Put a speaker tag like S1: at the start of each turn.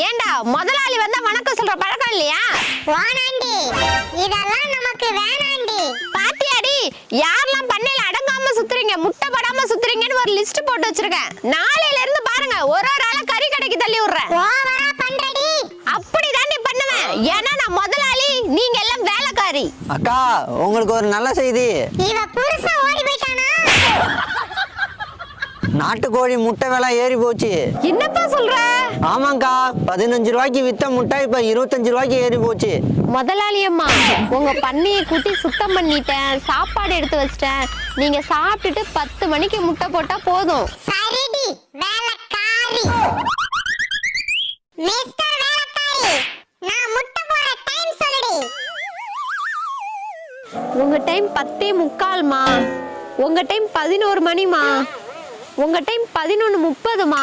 S1: ஏண்டா முதலாளி வந்தா வணக்கம் சொல்ற பழக்கம் இல்லையா?
S2: வானாண்டி, இதெல்லாம் நமக்கு வேணாண்டி.
S1: பாத்தியாடி, யாரெல்லாம் பண்ணையில அடங்காம சுத்துறீங்க, முட்டை படாம சுத்துறீங்கன்னு ஒரு லிஸ்ட் போட்டு வச்சிருக்கேன். நாளையில இருந்து பாருங்க, ஒரு ஆள கறி கடைக்கு தள்ளி விடுறேன்.
S2: ஓவரா பண்றடி.
S1: அப்படிதாண்டி பண்ணுவேன். ஏன்னா நான் முதலாளி, நீங்க எல்லாம் வேலைக்காரி.
S3: அக்கா, உங்களுக்கு ஒரு நல்ல செய்தி.
S2: இவ புருஷன் ஓடி போயிட்டானா?
S3: நாட்டுக்கோழி முட்டை விலை ஏறி போச்சு.
S1: என்னப்பா சொல்ற?
S3: ஆமாங்கா, 15 ரூபாய்க்கு வித்த முட்டை இப்ப 25 ரூபாய்க்கு ஏறி போச்சு.
S1: முதலாளி அம்மா, உங்க பண்ணையை கூட்டி சுத்தம் பண்ணிட்டேன், சாப்பாடு எடுத்து வச்சிட்டேன். நீங்க சாப்பிட்டுட்டு 10 மணிக்கு முட்டை போட்டா போதும்.
S2: சரிடி, வேலைக்காரி. மிஸ்டர் வேலைக்காரி, நான் முட்டை போற டைம் சொல்லுடி.
S1: உங்க டைம் 10:45மா, உங்க டைம் 11 மணிமா, உங்க டைம் 11:30மா.